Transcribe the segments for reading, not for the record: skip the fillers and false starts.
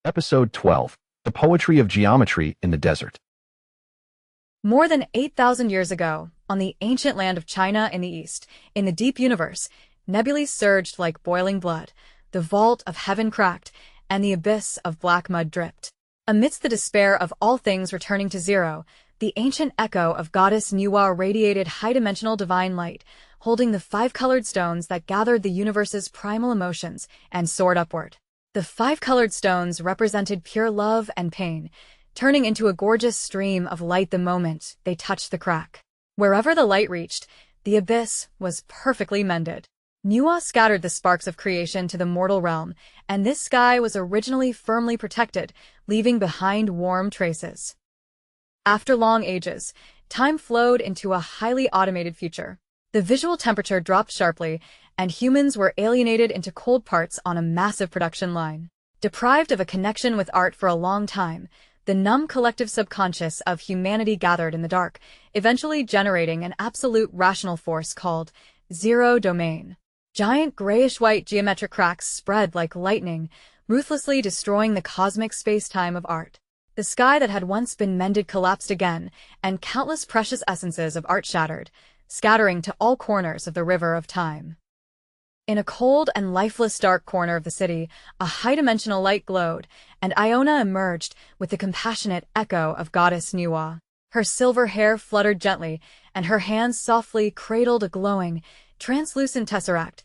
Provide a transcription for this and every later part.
Episode 12. The Poetry of Geometry in the Desert. More than 8,000 years ago, on the ancient land of China in the east, in the deep universe, nebulae surged like boiling blood, the vault of heaven cracked, and the abyss of black mud dripped. Amidst the despair of all things returning to zero, the ancient echo of goddess Nuwa radiated high-dimensional divine light, holding the five-colored stones that gathered the universe's primal emotions and soared upward. The five-colored stones represented pure love and pain, turning into a gorgeous stream of light the moment they touched the crack. Wherever the light reached, the abyss was perfectly mended. Nuwa scattered the sparks of creation to the mortal realm, and this sky was originally firmly protected, leaving behind warm traces. After long ages, time flowed into a highly automated future. The visual temperature dropped sharply, and humans were alienated into cold parts on a massive production line. Deprived of a connection with art for a long time, the numb collective subconscious of humanity gathered in the dark, eventually generating an absolute rational force called zero domain. Giant grayish-white geometric cracks spread like lightning, ruthlessly destroying the cosmic space-time of art. The sky that had once been mended collapsed again, and countless precious essences of art shattered, scattering to all corners of the river of time. In a cold and lifeless dark corner of the city, a high-dimensional light glowed, and Iona emerged with the compassionate echo of goddess Nuwa. Her silver hair fluttered gently, and her hands softly cradled a glowing, translucent tesseract,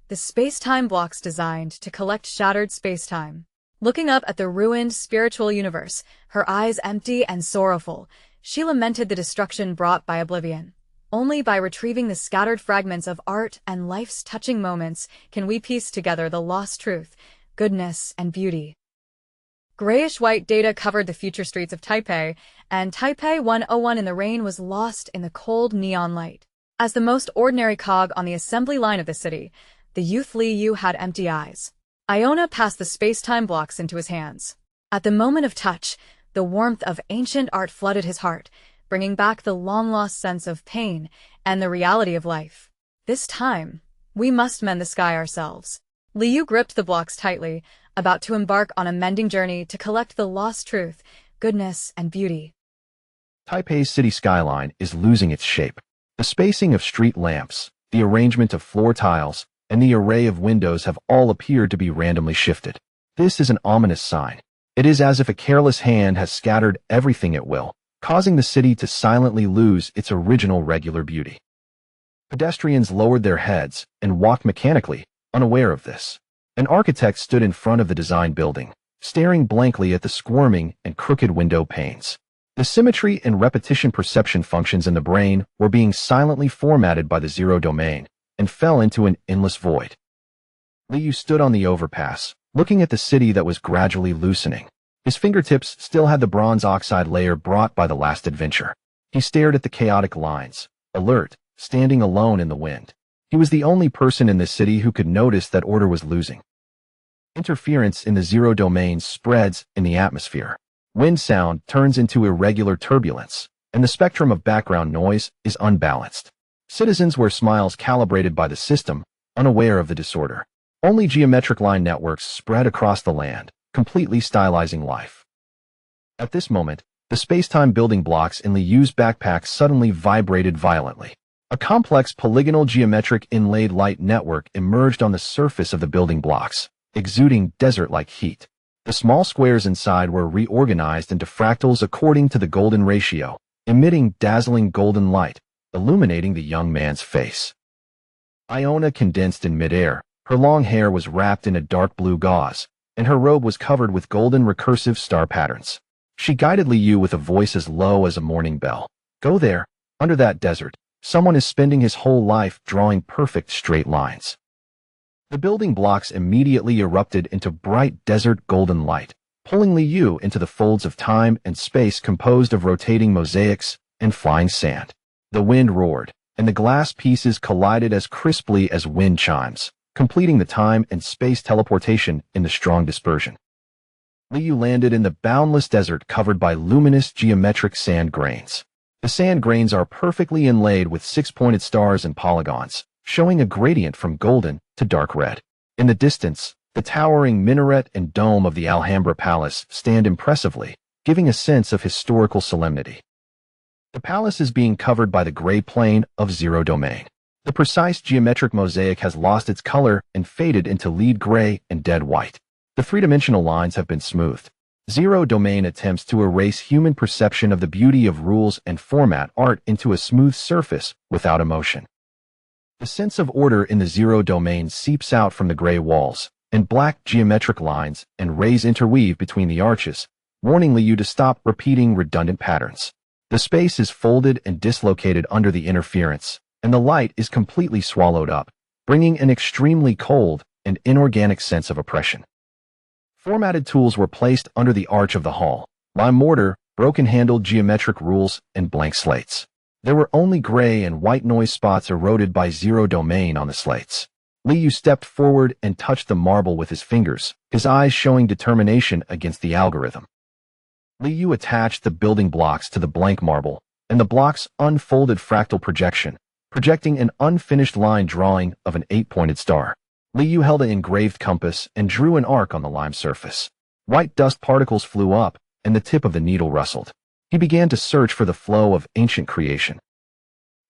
the space-time blocks designed to collect shattered space-time. Looking up at the ruined spiritual universe, her eyes empty and sorrowful, she lamented the destruction brought by oblivion. Only by retrieving the scattered fragments of art and life's touching moments can we piece together the lost truth, goodness, and beauty. Grayish-white data covered the future streets of Taipei, and Taipei 101 in the rain was lost in the cold neon light. As the most ordinary cog on the assembly line of the city, the youth Li Yu had empty eyes. Iona passed the space-time blocks into his hands. At the moment of touch, the warmth of ancient art flooded his heart, bringing back the long-lost sense of pain and the reality of life. This time, we must mend the sky ourselves. Liu gripped the blocks tightly, about to embark on a mending journey to collect the lost truth, goodness, and beauty. Taipei's city skyline is losing its shape. The spacing of street lamps, the arrangement of floor tiles, and the array of windows have all appeared to be randomly shifted. This is an ominous sign. It is as if a careless hand has scattered everything at will, causing the city to silently lose its original regular beauty. Pedestrians lowered their heads and walked mechanically, unaware of this. An architect stood in front of the design building, staring blankly at the squirming and crooked window panes. The symmetry and repetition perception functions in the brain were being silently formatted by the zero domain and fell into an endless void. Liu stood on the overpass, looking at the city that was gradually loosening. His fingertips still had the bronze oxide layer brought by the last adventure. He stared at the chaotic lines, alert, standing alone in the wind. He was the only person in this city who could notice that order was losing. Interference in the zero domain spreads in the atmosphere. Wind sound turns into irregular turbulence, and the spectrum of background noise is unbalanced. Citizens wear smiles calibrated by the system, unaware of the disorder. Only geometric line networks spread across the land, completely stylizing life. At this moment, the space-time building blocks in Liu's backpack suddenly vibrated violently. A complex polygonal geometric inlaid light network emerged on the surface of the building blocks, exuding desert-like heat. The small squares inside were reorganized into fractals according to the golden ratio, emitting dazzling golden light, illuminating the young man's face. Iona condensed in midair. Her long hair was wrapped in a dark blue gauze, and her robe was covered with golden recursive star patterns. She guided Liu with a voice as low as a morning bell. Go there, under that desert. Someone is spending his whole life drawing perfect straight lines. The building blocks immediately erupted into bright desert golden light, pulling Liu into the folds of time and space composed of rotating mosaics and flying sand. The wind roared, and the glass pieces collided as crisply as wind chimes, completing the time and space teleportation in the strong dispersion. Liu landed in the boundless desert covered by luminous geometric sand grains. The sand grains are perfectly inlaid with six-pointed stars and polygons, showing a gradient from golden to dark red. In the distance, The towering minaret and dome of the Alhambra Palace stand impressively, giving a sense of historical solemnity. The palace is being covered by the gray plane of zero domain. The precise geometric mosaic has lost its color and faded into lead gray and dead white. The three-dimensional lines have been smoothed. Zero domain attempts to erase human perception of the beauty of rules and format art into a smooth surface without emotion. The sense of order in the zero domain seeps out from the gray walls, and black geometric lines and rays interweave between the arches, warning you to stop repeating redundant patterns. The space is folded and dislocated under the interference, and the light is completely swallowed up, bringing an extremely cold and inorganic sense of oppression. Formatted tools were placed under the arch of the hall: lime mortar, broken-handled geometric rules, and blank slates. There were only gray and white noise spots eroded by zero domain on the slates. Liu stepped forward and touched the marble with his fingers, his eyes showing determination against the algorithm. Liu attached the building blocks to the blank marble, and the blocks unfolded fractal projection, projecting an unfinished line drawing of an 8-pointed star. Liu held an engraved compass and drew an arc on the lime surface. White dust particles flew up, and the tip of the needle rustled. He began to search for the flow of ancient creation.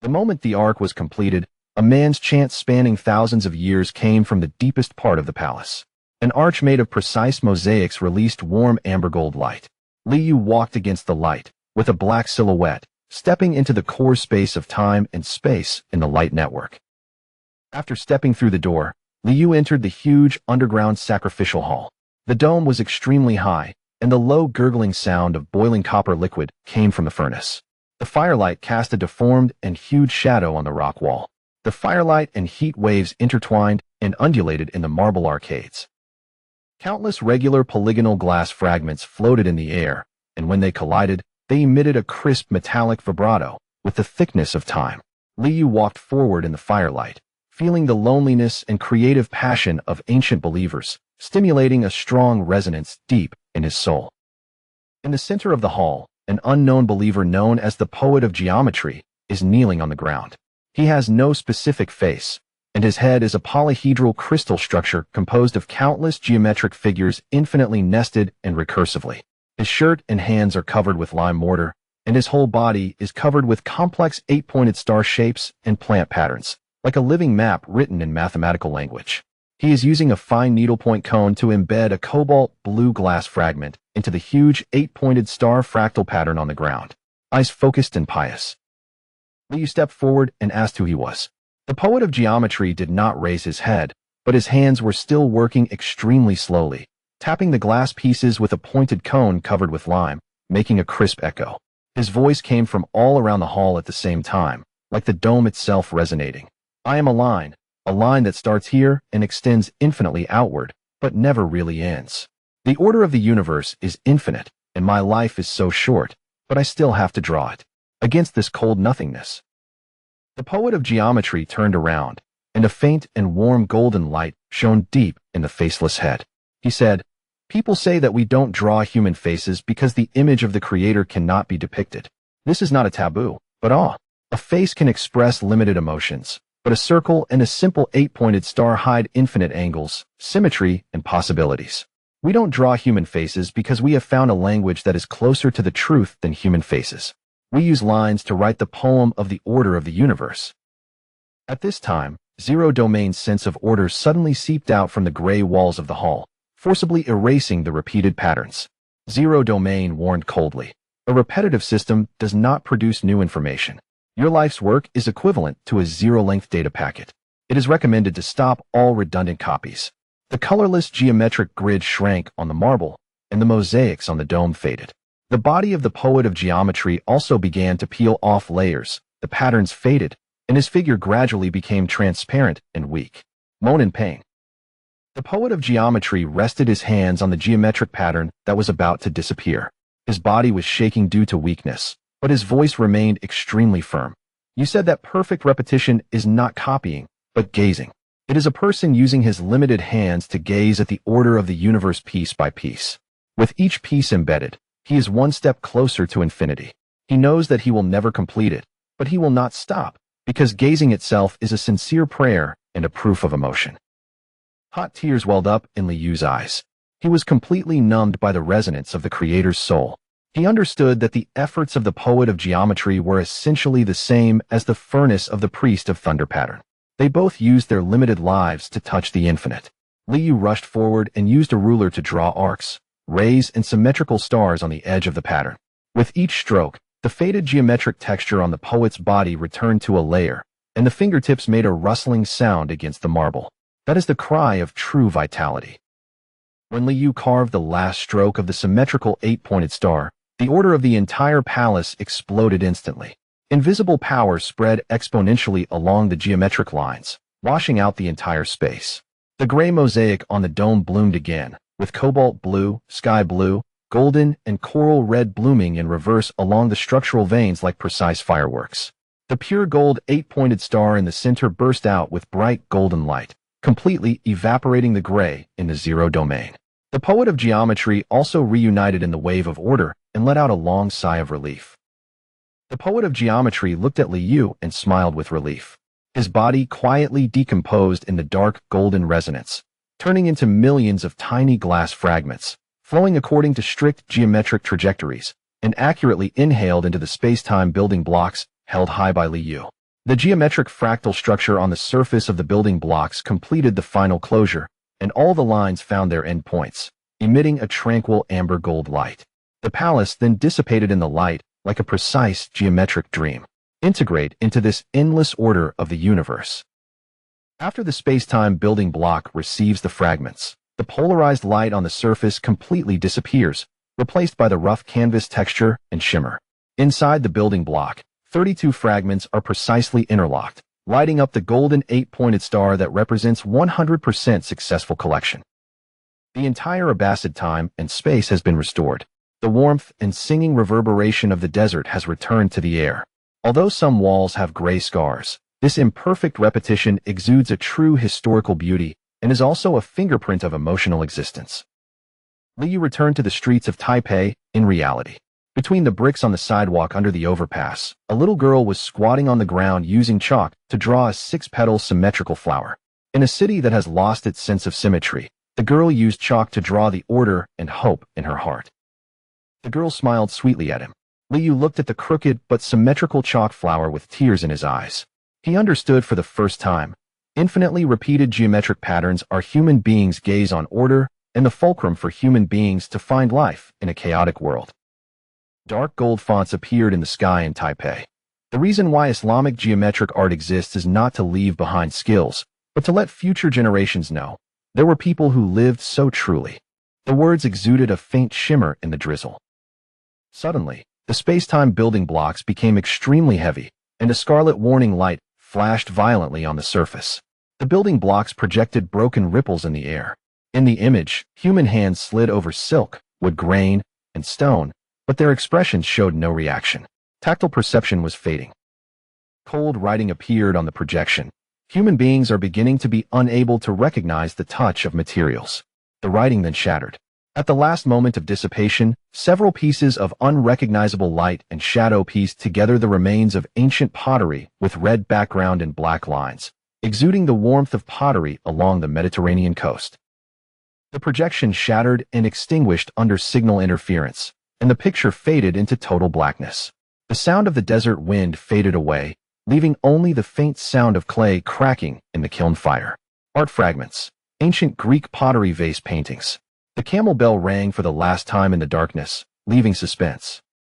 The moment the arc was completed, a man's chant spanning thousands of years came from the deepest part of the palace. An arch made of precise mosaics released warm amber gold light. Liu walked against the light, with a black silhouette, stepping into the core space of time and space in the light network. After stepping through the door, Liu entered the huge underground sacrificial hall. The dome was extremely high, and the low gurgling sound of boiling copper liquid came from the furnace. The firelight cast a deformed and huge shadow on the rock wall. The firelight and heat waves intertwined and undulated in the marble arcades. Countless regular polygonal glass fragments floated in the air, and when they collided, they emitted a crisp metallic vibrato with the thickness of time. Liu walked forward in the firelight, feeling the loneliness and creative passion of ancient believers, stimulating a strong resonance deep in his soul. In the center of the hall, an unknown believer known as the Poet of Geometry is kneeling on the ground. He has no specific face, and his head is a polyhedral crystal structure composed of countless geometric figures infinitely nested and recursively. His shirt and hands are covered with lime mortar, and his whole body is covered with complex 8-pointed star shapes and plant patterns, like a living map written in mathematical language. He is using a fine needlepoint cone to embed a cobalt blue glass fragment into the huge 8-pointed star fractal pattern on the ground. Eyes focused and pious. Liu stepped forward and asked who he was. The Poet of Geometry did not raise his head, but his hands were still working extremely slowly, tapping the glass pieces with a pointed cone covered with lime, making a crisp echo. His voice came from all around the hall at the same time, like the dome itself resonating. I am a line that starts here and extends infinitely outward, but never really ends. The order of the universe is infinite, and my life is so short, but I still have to draw it against this cold nothingness. The Poet of Geometry turned around, and a faint and warm golden light shone deep in the faceless head. He said, "People say that we don't draw human faces because the image of the Creator cannot be depicted. This is not a taboo, but a face can express limited emotions, but a circle and a simple 8-pointed star hide infinite angles, symmetry, and possibilities. We don't draw human faces because we have found a language that is closer to the truth than human faces. We use lines to write the poem of the order of the universe." At this time, Zero Domain's sense of order suddenly seeped out from the gray walls of the hall, forcibly erasing the repeated patterns. Zero Domain warned coldly, "A repetitive system does not produce new information. Your life's work is equivalent to a zero-length data packet. It is recommended to stop all redundant copies." The colorless geometric grid shrank on the marble, and the mosaics on the dome faded. The body of the Poet of Geometry also began to peel off layers, the patterns faded, and his figure gradually became transparent and weak. Moan in pain. The Poet of Geometry rested his hands on the geometric pattern that was about to disappear. His body was shaking due to weakness, but his voice remained extremely firm. "You said that perfect repetition is not copying, but gazing. It is a person using his limited hands to gaze at the order of the universe piece by piece. With each piece embedded, he is one step closer to infinity. He knows that he will never complete it, but he will not stop, because gazing itself is a sincere prayer and a proof of emotion." Hot tears welled up in Liyu's eyes. He was completely numbed by the resonance of the creator's soul. He understood that the efforts of the poet of geometry were essentially the same as the furnace of the priest of thunder pattern. They both used their limited lives to touch the infinite. Liyu rushed forward and used a ruler to draw arcs, rays, and symmetrical stars on the edge of the pattern. With each stroke, the faded geometric texture on the poet's body returned to a layer, and the fingertips made a rustling sound against the marble. That is the cry of true vitality. When Liyu carved the last stroke of the symmetrical 8-pointed star, the order of the entire palace exploded instantly. Invisible power spread exponentially along the geometric lines, washing out the entire space. The gray mosaic on the dome bloomed again, with cobalt blue, sky blue, golden, and coral red blooming in reverse along the structural veins like precise fireworks. The pure gold 8-pointed star in the center burst out with bright golden light, completely evaporating the gray in the zero domain. The poet of geometry also reunited in the wave of order and let out a long sigh of relief. The poet of geometry looked at Liyu and smiled with relief. His body quietly decomposed in the dark golden resonance, turning into millions of tiny glass fragments, flowing according to strict geometric trajectories, and accurately inhaled into the space-time building blocks held high by Liyu. The geometric fractal structure on the surface of the building blocks completed the final closure, and all the lines found their endpoints, emitting a tranquil amber gold light. The palace then dissipated in the light like a precise geometric dream, integrate into this endless order of the universe. After the space-time building block receives the fragments, the polarized light on the surface completely disappears, replaced by the rough canvas texture and shimmer. Inside the building block, 32 fragments are precisely interlocked, lighting up the golden 8-pointed star that represents 100% successful collection. The entire Abbasid time and space has been restored. The warmth and singing reverberation of the desert has returned to the air. Although some walls have gray scars, this imperfect repetition exudes a true historical beauty and is also a fingerprint of emotional existence. Liyu returned to the streets of Taipei in reality. Between the bricks on the sidewalk under the overpass, a little girl was squatting on the ground using chalk to draw a 6-petal symmetrical flower. In a city that has lost its sense of symmetry, the girl used chalk to draw the order and hope in her heart. The girl smiled sweetly at him. Liyu looked at the crooked but symmetrical chalk flower with tears in his eyes. He understood for the first time. Infinitely repeated geometric patterns are human beings' gaze on order and the fulcrum for human beings to find life in a chaotic world. Dark gold fonts appeared in the sky in Taipei. The reason why Islamic geometric art exists is not to leave behind skills, but to let future generations know there were people who lived so truly. The words exuded a faint shimmer in the drizzle. Suddenly, the space-time building blocks became extremely heavy, and a scarlet warning light flashed violently on the surface. The building blocks projected broken ripples in the air. In the image, human hands slid over silk, wood grain, and stone, but their expressions showed no reaction. Tactile perception was fading. Cold writing appeared on the projection. Human beings are beginning to be unable to recognize the touch of materials. The writing then shattered. At the last moment of dissipation, several pieces of unrecognizable light and shadow pieced together the remains of ancient pottery with red background and black lines, exuding the warmth of pottery along the Mediterranean coast. The projection shattered and extinguished under signal interference, and the picture faded into total blackness. The sound of the desert wind faded away, leaving only the faint sound of clay cracking in the kiln fire. Art fragments, ancient Greek pottery vase paintings. The camel bell rang for the last time in the darkness, leaving suspense.